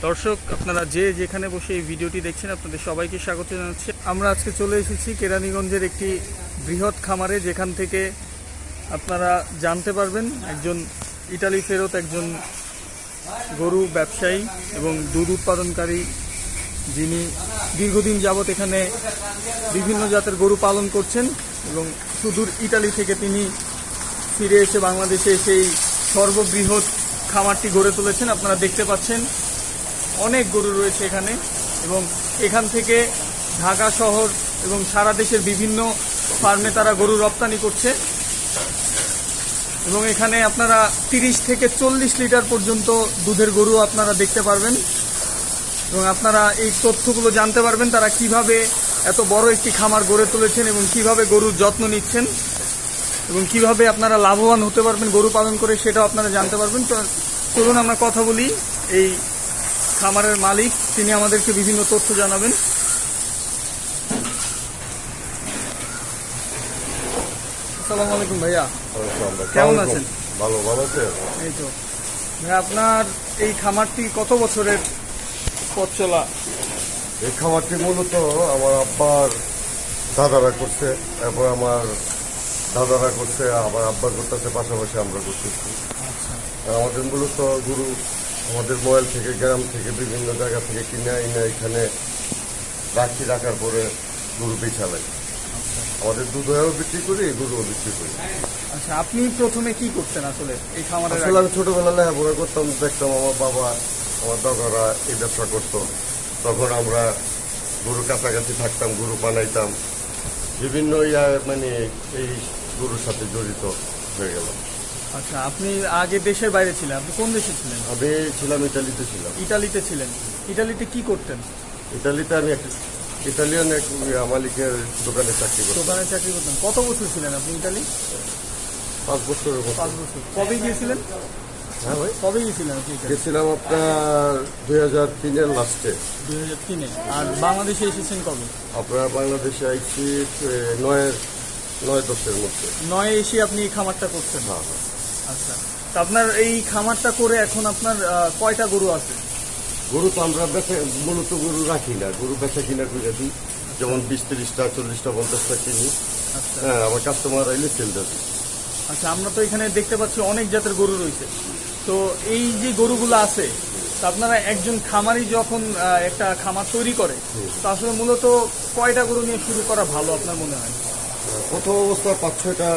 দর্শক আপনারা যে যেখানে বসে এই ভিডিওটি দেখছেন আপনাদের সবাইকে স্বাগত জানাচ্ছি। আমরা আজকে চলে এসেছি কেরানীগঞ্জের একটি বৃহৎ খামারে, যেখান থেকে আপনারা জানতে পারবেন একজন ইটালি ফেরত একজন গরু ব্যবসায়ী এবং দুধ উৎপাদনকারী, যিনি দীর্ঘদিন যাবৎ এখানে বিভিন্ন জাতের গরু পালন করছেন এবং সুদূর ইটালি থেকে তিনি ফিরে এসে বাংলাদেশে সেই সর্ববৃহৎ খামারটি গড়ে তুলেছেন। আপনারা দেখতে পাচ্ছেন অনেক গরু রয়েছে এখানে এবং এখান থেকে ঢাকা শহর এবং সারা দেশের বিভিন্ন ফার্মে তারা গরু রপ্তানি করছে এবং এখানে আপনারা 30 থেকে 40 লিটার পর্যন্ত দুধের গরু আপনারা দেখতে পারবেন এবং আপনারা এই তথ্যগুলো জানতে পারবেন তারা কিভাবে এত বড় একটি খামার গড়ে তুলেছেন এবং কিভাবে গরুর যত্ন নিচ্ছেন এবং কিভাবে আপনারা লাভবান হতে পারবেন গরু পালন করে, সেটাও আপনারা জানতে পারবেন। তো চলুন আমরা কথা বলি এই খামারের মালিক, তিনি আমাদেরকে বিভিন্ন তথ্য জানাবেন। আসসালামু আলাইকুম ভাইয়া, কেমন আছেন? ভালো আছেন? এই তো ভাই, আপনার এই খামারটি কত বছরের পথ চলা? এই খামারটি মূলত আমার আব্বার দাদারা করছে, এরপর আমার দাদারা করছে, আবার আব্বা করতেছে, পাশাপাশি আমরা করতেছি। আর আমাদের মূলত গরু আমাদের মোবাইল থেকে, গ্রাম থেকে, বিভিন্ন জায়গা থেকে কিনে এনে এখানে রাখার পরে গরু বেচা লাগে। আমাদের দুধও বিক্রি করি, গরুও বিক্রি করি। আচ্ছা, আপনি প্রথমে কি করতেন আসলে এই খামারে? আসলে আমি ছোটবেলা লেখাপড়া করতাম, দেখতাম আমার বাবা আমার দাদারা এই ব্যবসা করতো। তখন আমরা গরু কাছাকাছি থাকতাম, গরু বানাইতাম, বিভিন্ন মানে এই গরুর সাথে জড়িত হয়ে গেলাম। আচ্ছা, আপনি আগে দেশের বাইরে ছিলেন, আপনি কোন দেশে ছিলেন? আমি ছিলাম ইটালিতে ছিলাম। ইটালিতে ছিলেন? ইটালিতে কি করতেন? ইটালিতে আমি একটা ইটালিয়ান এক মালিকের দোকানে চাকরি করতাম। দোকানে চাকরি করতেন। কত বছর ছিলেন আপনি ইটালি? 5 বছরের মতো। 5 বছর। কবে গিয়েছিলেন? হ্যাঁ ভাই, কবে গিয়েছিলেন আপনি ইটালি? গেছিলাম আপনার 2003-এর লাস্টে। 2003-এ। আর বাংলাদেশে এসেছেন কবে? আপনার বাংলাদেশে আইছি 9-10-এর মধ্যে। 9-এ এসে আপনি এই খামারটা করছেন? হ্যাঁ। আচ্ছা, তো আপনার এই খামারটা করে এখন আপনার কয়টা গরু আছে? গরু তো আমরা মূলত গরু রাখি না, গরু বেচা কিনা করে দিই। যেমন 20-30টা, 40টা, 50টা কিনি। আচ্ছা হ্যাঁ, আমার কাস্টমার আইলে সেল দিই। আচ্ছা, আমরা তো এখানে দেখতে পাচ্ছি অনেক জাতের গরু রয়েছে। তো এই যে গরুগুলো আছে, তো আপনারা একজন খামারি যখন একটা খামার তৈরি করে, তো আসলে মূলত কয়টা গরু নিয়ে শুরু করা ভালো আপনার মনে হয়? প্রথম অবস্থা 5-6টা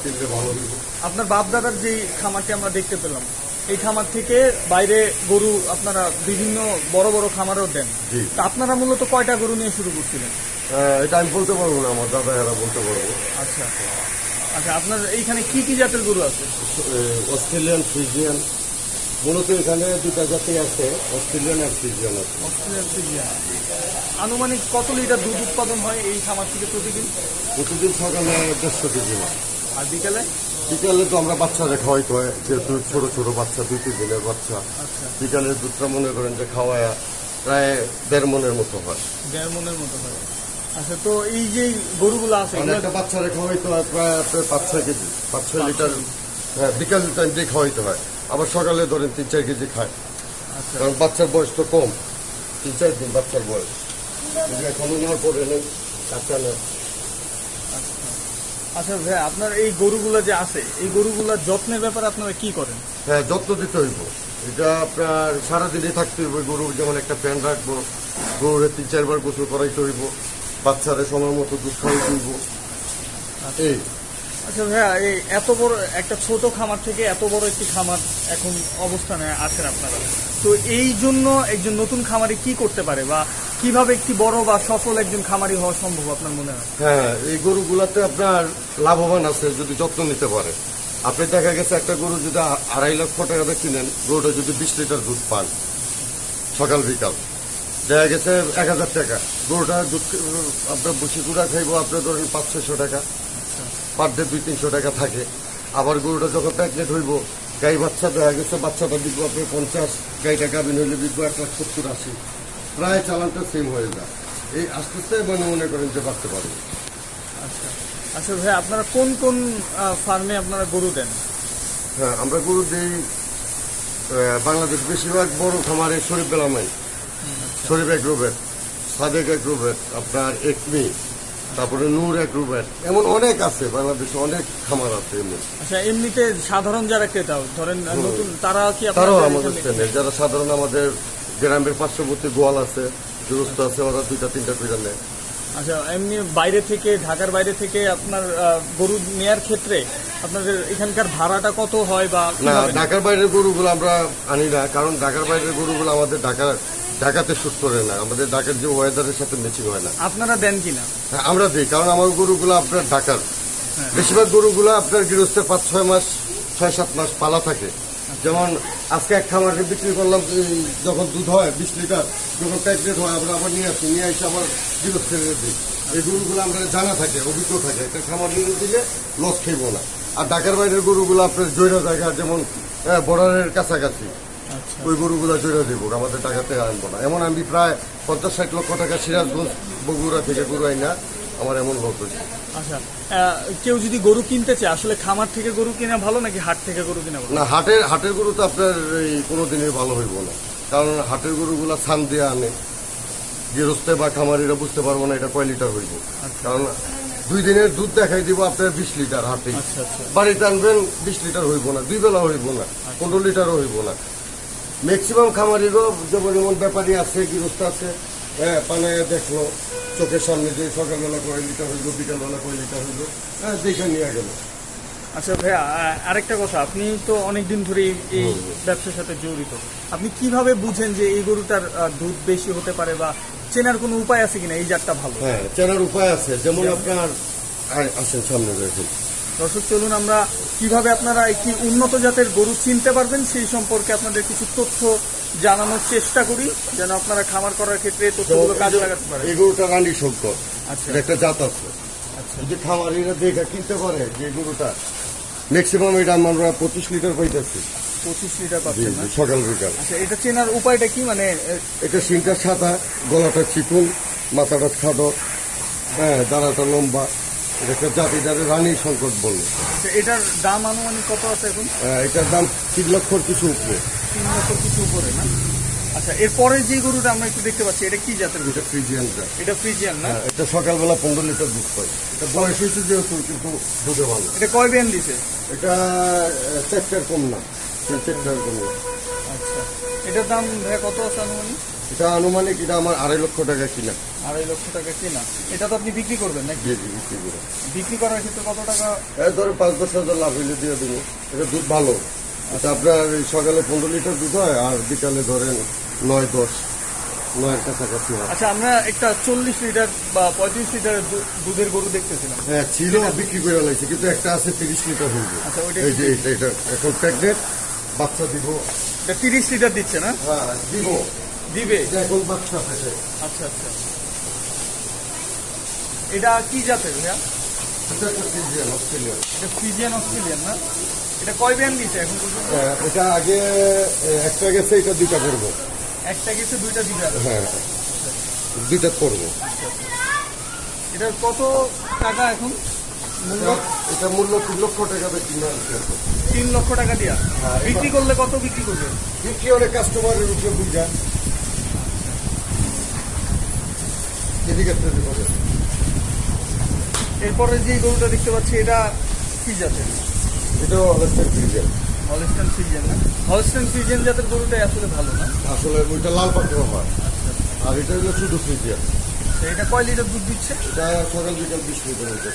কিনলে ভালো হবে। আপনার বাপদাদার যে খামারটি আমরা দেখতে পেলাম, এই খামার থেকে বাইরে গরু আপনারা বিভিন্ন বড় বড় খামারও দেন। জি। তা আপনারা মূলত কয়টা গরু নিয়ে শুরু করছিলেন? এটা আমি বলতে পারবো না, আমার দাদা এরা বলতে পারবো। আচ্ছা আচ্ছা, আপনার এইখানে কি কি জাতের গরু আছে? Australian, Friesian. মূলত এখানে 2টা জাতি আছে, অস্ট্রেলিয়ান আর ফ্রিজিয়ান আছে। Australian Friesian. আনুমানিক কত লিটার দুধ উৎপাদন হয় এই খামার থেকে প্রতিদিন? প্রতিদিন সকালে 150 কেজি হয়। আর বিকেলে? বিকালে তো আমরা বাচ্চারা খাওয়াইতে হয়, যেহেতু ছোট ছোট বাচ্চা, 2-3 দিনের বাচ্চা। আচ্ছা, বিকালের দুধটা মনে করেন যে খাওয়ায় প্রায় 1.5 মনের মতো হয়। 1.5 মনের মতো হয়। আচ্ছা, তো এই যে গরুগুলো আছে, মানে একটা বাচ্চারা খাওয়াইতে হয় প্রায় আপনার 5-6 কেজি, 5-6 লিটার। হ্যাঁ, বিকাল টাইম দিয়ে খাওয়াইতে হয়। আবার সকালে ধরেন 3-4 কেজি খায়, আচ্ছা কারণ বাচ্চার বয়স তো কম, 3-4 দিন বাচ্চার বয়স। এখনো নেওয়ার পরে নেই, বাচ্চা নেই। আচ্ছা ভাই, আপনার এই গরুগুলো যে আছে, এই গরুগুলোর যত্নের ব্যাপারে আপনারা কি করেন? হ্যাঁ, যত্ন দিতে হইব। এটা আপনার সারাদিনই থাকতে হইব। গরু যেমন একটা ফ্যান রাখবো, গরুরে 3-4 বার গোসল করাইতে হইব, বাচ্চারা সময় মতো দুধ খাওয়াইতে হইব। এই আচ্ছা ভাইয়া, এই এত বড় একটা ছোট খামার থেকে এত বড় একটি খামার এখন অবস্থানে আছেন আপনারা, তো এই জন্য একজন নতুন খামারি কি করতে পারে বা কিভাবে একটি বড় বা সফল একজন খামারি হওয়া সম্ভব আপনার মনে হয়? হ্যাঁ, এই গরুগুলাতে আপনার লাভবান আছে যদি যত্ন নিতে পারে। আপনি দেখা গেছে একটা গরু যদি 2.5 লক্ষ টাকা কিনেন, গরুটা যদি 20 লিটার দুধ পান সকাল বিকাল, দেখা গেছে 1000 টাকা। গরুটা দুধ আপনার বসি গুঁড়া খাইব, আপনার ধরেন 500-600 টাকা পার ডে, 200-300 টাকা থাকে। আবার গরুটা যখন প্যাকেট হইব, গাই বাচ্চা দেখা গেছে বাচ্চাটা বিকবো আপনার 50, গাইটা গাভিন হইলে বিকবো 1,70,80। প্রায় চালানটা সেম হয়ে যায়। এই আস্তে আস্তে মনে করেন যে বাড়তে পারবে। আচ্ছা আচ্ছা ভাই, আপনারা কোন কোন ফার্মে আপনারা গরু দেন? হ্যাঁ, আমরা গরু দিই বাংলাদেশ বেশিরভাগ বড় খামারে শরীফ বেলামাই, শরীফ এগ্রোভেট, সাদেক এগ্রোভেট, আপনার একমি, তারপরে নূর এগ্রোভেট, এমন অনেক আছে বাংলাদেশে, অনেক খামার আছে এমনি। আচ্ছা, এমনিতে সাধারণ যারা ক্রেতা ধরেন নতুন, তারা কি তারাও আপনাদের আমাদের এখানে- চেনে, যারা সাধারণ আমাদের গ্রামের পার্শ্ববর্তী গোয়াল আছে, গৃহস্থ আছে, ওরা 2-3টা করে নেয়। আচ্ছা, এমনি বাইরে থেকে, ঢাকার বাইরে থেকে আপনার গরু নেয়ার ক্ষেত্রে আপনাদের এখানকার ভাড়াটা কত হয় বা না, কিভাবে? ঢাকার বাইরের গরুগুলো আমরা আনি না, কারণ ঢাকার বাইরের গরুগুলো আমাদের ঢাকাতে শুট করে না, আমাদের ঢাকার যে ওয়েদারের সাথে ম্যাচিং হয় না। আপনারা দেন কিনা? হ্যাঁ, আমরা দিই, কারণ আমার গরুগুলো আপনার ঢাকার হ্যাঁ। বেশিরভাগ গরুগুলো আপনার গৃহস্থের 5-6 মাস, 6-7 মাস পালা থাকে। যেমন আজকে এক খামারে বিক্রি করলাম, যখন দুধ হয় 20 লিটার, যখন প্যাকেট হয় আমরা আবার নিয়ে আসি, নিয়ে এসে আবার গৃহস্থের দিই। এই গরুগুলো আমরা জানা থাকে, অভিজ্ঞ থাকে, একটা খামার নিয়ে দিলে লস খাইব না। আর ঢাকার বাইরের গরুগুলো আপনার জৈরা জায়গা, যেমন বর্ডারের কাছাকাছি, আচ্ছা, ওই গরুগুলো জৈরা দেবো, আমাদের টাকাতে আনবো না। এমন আমি প্রায় 50-60 লক্ষ টাকা সিরাজগঞ্জ, বগুড়া থেকে গরু আই না, আমার এমন লোক হয়েছে। আচ্ছা, কেউ যদি গরু কিনতে চায়, আসলে খামার থেকে গরু কিনা ভালো নাকি হাট থেকে গরু কিনা ভালো? না, হাটের গরু তো আপনার এই কোনোদিনই ভালো হইব না, কারণ হাটের গরুগুলা ছান দিয়ে আনে, গৃহস্থে বা খামারিরা বুঝতে পারবো না এটা কয় লিটার হইব। কারণ 2 দিনের দুধ দেখাই দিব আপনার 20 লিটার হাটে, আচ্ছা, আচ্ছা। বাড়িতে আনবেন 20 লিটার হইব না, 2 বেলা হইব না, 15 লিটারও হইব না। ম্যাক্সিমাম খামারিরও যেমন এমন ব্যাপারী আছে, গৃহস্থ আছে, পানায় দেখলো চোখের সামনে যে সকালবেলা কয় লিটার হইব, বিকালবেলা কয় লিটার হইব, দেখে নিয়ে গেল। আচ্ছা ভাইয়া, আরেকটা কথা, আপনি তো অনেকদিন ধরে এই ব্যবসার সাথে জড়িত, আপনি কিভাবে বুঝেন যে এই গরুটার দুধ বেশি হতে পারে বা চেনার কোনো উপায় আছে কিনা এই জাতটা ভালো? হ্যাঁ, চেনার উপায় আছে, যেমন আপনার আসেন সামনে রয়েছে। দর্শক, চলুন আমরা কিভাবে আপনারা একটি উন্নত জাতের গরু চিনতে পারবেন সেই সম্পর্কে আপনাদের কিছু তথ্য জানানোর চেষ্টা করি, যেন আপনারা খামার করার ক্ষেত্রে এই তথ্যগুলো কাজে লাগাতে পারেন। এই গরুটা রানী শঙ্কর, আচ্ছা, এটা একটা জাত আছে। আচ্ছা, যদি খামারিরা দেখে কিনতে পারে যে গরুটা ম্যাক্সিমাম এটা আমরা 25 লিটার পাইতেছি 25 লিটার পাচ্ছেন না? সকাল বিকাল। আচ্ছা, এটা চেনার উপায়টা কি? মানে এটা সিংটা সাদা, গলাটা চিকুন, মাথাটা খাটো, হ্যাঁ, দাঁড়াটা লম্বা, এটা একটা জাত, এটারে রানী শঙ্কর বলে। আচ্ছা, এটার দাম আনুমানিক কত আছে এখন? এটার দাম 3 লক্ষর কিছু উপরে। 3 লক্ষ কিছু উপরে না? আচ্ছা, এরপরে যে গরুটা আমরা একটু দেখতে পাচ্ছি, এটা কি জাতের গরু? এটা ফ্রিজিয়ান জাত। এটা ফ্রিজিয়ান না? হ্যাঁ, এটা সকালবেলা 15 লিটার দুধ পায়। এটা বয়স হয়েছে যেহেতু, কিন্তু দুধে ভালো। এটা কয় বিয়ান দিছে? এটা 4টার কম না, 4টার কম না। আচ্ছা, এটার দাম ভাইয়া কত আছে আনুমানিক? এটা আনুমানিক এটা আমার 2.5 লক্ষ টাকা কিনা। 2.5 লক্ষ টাকা কেনা। এটা তো আপনি বিক্রি করবেন নাকি? দিয়ে দিবি বিক্রি করে। বিক্রি করার ক্ষেত্রে কত টাকা? ধরে 5-10 হাজার লাভ হইলে দিয়ে দেবো। এটা দুধ ভালো। এটা আপনার এই সকালে 15 লিটার দুধ হয়, আর বিকালে ধরেন 9-10, 9-এর কাছাকাছি হয়। আচ্ছা, আমরা একটা 40 লিটার বা 35 লিটারের দুধের গরু দেখতেছিলাম। হ্যাঁ, ছিল, বিক্রি করে লাগছে, কিন্তু একটা আছে 30 লিটার হইবে। আচ্ছা, ওইটা এই যে এটা এখন প্রেগনেন্ট, বাচ্চা দিব। এটা 30 লিটার দিচ্ছে না? হ্যাঁ, দিব, দিবে। এটা এখন বাচ্চা পেটে। আচ্ছা, আচ্ছা। এটা কি জাতের ভাইয়া? এটা একটা ফ্রিজিয়ান অস্ট্রেলিয়ান। এটা ফ্রিজিয়ান অস্ট্রেলিয়ান না? এটা কয় বিয়ান দিচ্ছে এখন পর্যন্ত? এটা আগে একটা গেছে, এটা 2টা করবো। একটা গেছে, 2টা দিবে আরো। হ্যাঁ, 2টা করবো। এটার কত টাকা এখন মূল্য? এটা মূল্য 3 লক্ষ টাকা বেশি না। 3 লক্ষ টাকা দিয়া হ্যাঁ, বিক্রি করলে কত বিক্রি করবে? বিক্রি অনেক কাস্টমারের উপরে বুঝা এদিকে তৈরি করে। এরপরে যে গরুটা দেখতে পাচ্ছি, এটা কি জাতের? এটাও অনেকটা ফ্রিজিয়ান। হলস্টাইন ফ্রিজিয়ান না? হলস্টাইন ফ্রিজিয়ান জাতের গরুটাই আসলে ভালো না? আসলে ওইটা লাল পাথর হয়, আর এটা হলো শুধু ফ্রিজিয়ান। তো এটা কয় লিটার দুধ দিচ্ছে? এটা সকাল বিকাল 20 লিটার হইতে।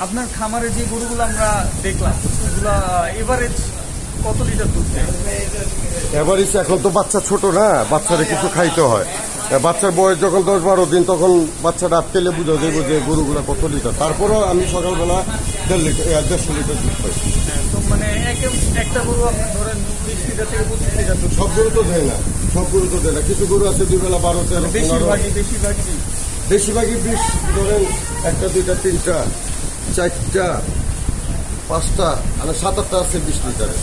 আপনার খামারে যে গরুগুলো আমরা দেখলাম, ওগুলা এভারেজ কত লিটার দুধ দেয়? এভারেজ এখন তো বাচ্চা ছোট না, বাচ্চারা কিছু খাইতে হয়। বাচ্চার বয়স যখন 10-12 দিন, তখন বাচ্চাটা আটকেলে বুঝা যাবে যে গরুগুলা কত লিটার। তারপরেও আমি সকালবেলা 1.5 লিটার দুধ পাই। তো মানে একটা গরু আপনি ধরেন 20 লিটার থেকে 25 লিটার দুধ। সব গরু তো দেয় না, সব গরু তো দেয় না। কিছু গরু আছে 2 বেলা 12-13-15। বেশিরভাগই বেশিরভাগই 20, ধরেন 1টা 2টা 3টা 4টা 5টা, মানে 7-8টা আছে 20 লিটারের।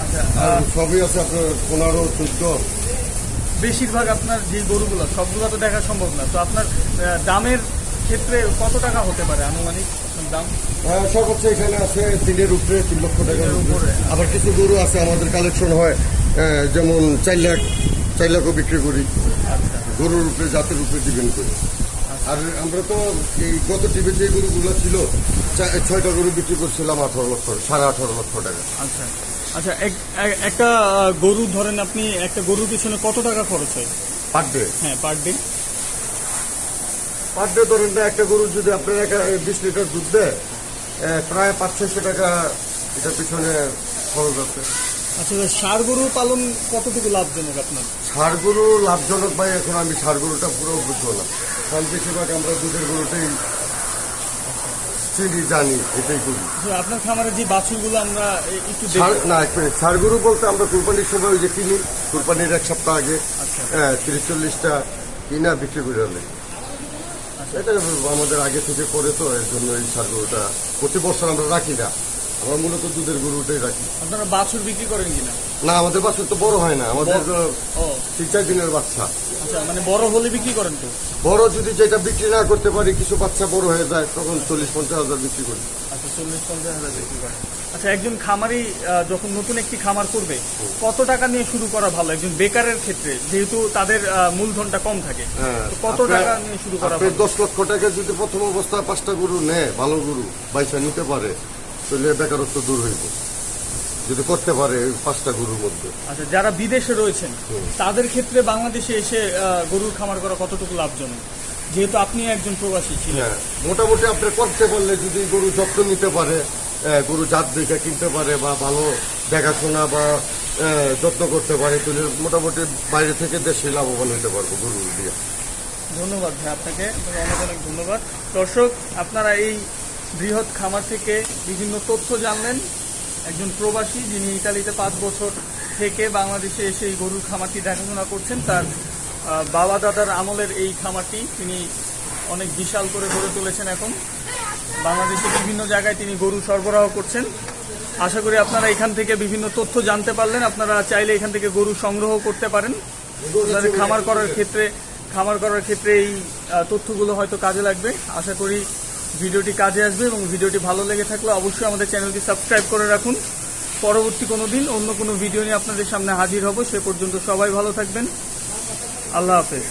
আচ্ছা, আর সবই আছে আপনার 15-14। বেশিরভাগ আপনার যে গরুগুলো, সবগুলো তো দেখা সম্ভব না, তো আপনার দামের ক্ষেত্রে কত টাকা হতে পারে আনুমানিক দাম? সর্বোচ্চ এখানে আছে 3-এর উপরে, 3 লক্ষ টাকার তিনের উপরে। উপরে। আবার কিছু গরু আছে আমাদের কালেকশন হয় যেমন 4 লাখও বিক্রি করি। গরুর উপরে জাতের উপরে ডিপেন্ড করি। আর আমরা তো এই গত টিভি যে গরুগুলো ছিল 6টা গরু বিক্রি করছিলাম 18 লক্ষ টাকা। আচ্ছা আচ্ছা, একটা গরু ধরেন আপনি একটা গরুর পিছনে কত টাকা খরচ হয় পার ডে? হ্যাঁ, পার ডে। পার ডে ধরেন না, একটা গরু যদি আপনার 20 লিটার দুধ দেয়, প্রায় 500-600 টাকা এটার পিছনে খরচ আছে। আচ্ছা, ষাঁড় গরু পালন কতটুকু লাভজনক আপনার? ষাঁড় গরু লাভজনক ভাই, এখন আমি ষাঁড় গরুটা পুরো বুঝবো না, কারণ বেশিরভাগ আমরা দুধের গরুটাই চিনি জানি, এটাই করি। আচ্ছা, আপনার খামারে যে বাছুরগুলো আমরা একটু না, ষাঁড় গরু বলতে আমরা কুরবানির সময় ওই যে কিনি, কুরবানির 1 সপ্তাহ আগে 30-40টা কিনা বিক্রি করে আনি। এটা আমাদের আগে থেকে করে, তো এর জন্য এই ষাঁড় গরুটা প্রতি বছর আমরা রাখি না, আমরা মূলত দুধের গরুটাই রাখি। আপনারা বাছুর বিক্রি করেন কিনা? না, আমাদের বাছুর তো বড় হয় না, আমাদের 3-4 দিনের বাচ্চা। আচ্ছা, মানে বড় হলে বিক্রি করেন তো? বড় যদি যেটা বিক্রি না করতে পারি, কিছু বাচ্চা বড় হয়ে যায়, তখন 40-50 হাজার বিক্রি করি। আচ্ছা, 40-50 হাজার বিক্রি করেন। আচ্ছা, একজন খামারি যখন নতুন একটি খামার করবে, কত টাকা নিয়ে শুরু করা ভালো একজন বেকারের ক্ষেত্রে, যেহেতু তাদের মূলধনটা কম থাকে? তো কত টাকা নিয়ে শুরু করা ভালো? 10 লক্ষ টাকা যদি প্রথম অবস্থায় 5টা গরু নেয়, ভালো গরু বাইসা নিতে পারে, তাহলে বেকারত্ব দূর হইব, যদি করতে পারে 5টা গরুর মধ্যে। আচ্ছা, যারা বিদেশে রয়েছেন তাদের ক্ষেত্রে বাংলাদেশে এসে গরুর খামার করা কতটুকু লাভজনক, যেহেতু আপনি একজন প্রবাসী ছিলেন? মোটামুটি আপনি করতে পারলে, যদি গরু যত্ন নিতে পারে, গরু জাত দেখে কিনতে পারে, বা ভালো দেখাশোনা বা যত্ন করতে পারে, তাহলে মোটামুটি বাইরে থেকে দেশে লাভবান হতে পারবো গরু দিয়ে। ধন্যবাদ ভাই, আপনাকে অনেক অনেক ধন্যবাদ। দর্শক, আপনারা এই বৃহৎ খামার থেকে বিভিন্ন তথ্য জানলেন। একজন প্রবাসী যিনি ইতালিতে 5 বছর থেকে বাংলাদেশে এসে এই গরুর খামারটি দেখাশোনা করছেন, তার বাবা দাদার আমলের এই খামারটি তিনি অনেক বিশাল করে গড়ে তুলেছেন। এখন বাংলাদেশে বিভিন্ন জায়গায় তিনি গরু সরবরাহ করছেন। আশা করি আপনারা এখান থেকে বিভিন্ন তথ্য জানতে পারলেন। আপনারা চাইলে এখান থেকে গরু সংগ্রহ করতে পারেন। আপনাদের খামার করার ক্ষেত্রে এই তথ্যগুলো হয়তো কাজে লাগবে। আশা করি ভিডিওটি কাজে আসবে, এবং ভিডিওটি ভালো লেগে থাকলে অবশ্যই আমাদের চ্যানেলটি সাবস্ক্রাইব করে রাখুন। পরবর্তী কোনো দিন অন্য কোনো ভিডিও নিয়ে আপনাদের সামনে হাজির হব। সে পর্যন্ত সবাই ভালো থাকবেন। আল্লাহ হাফেজ।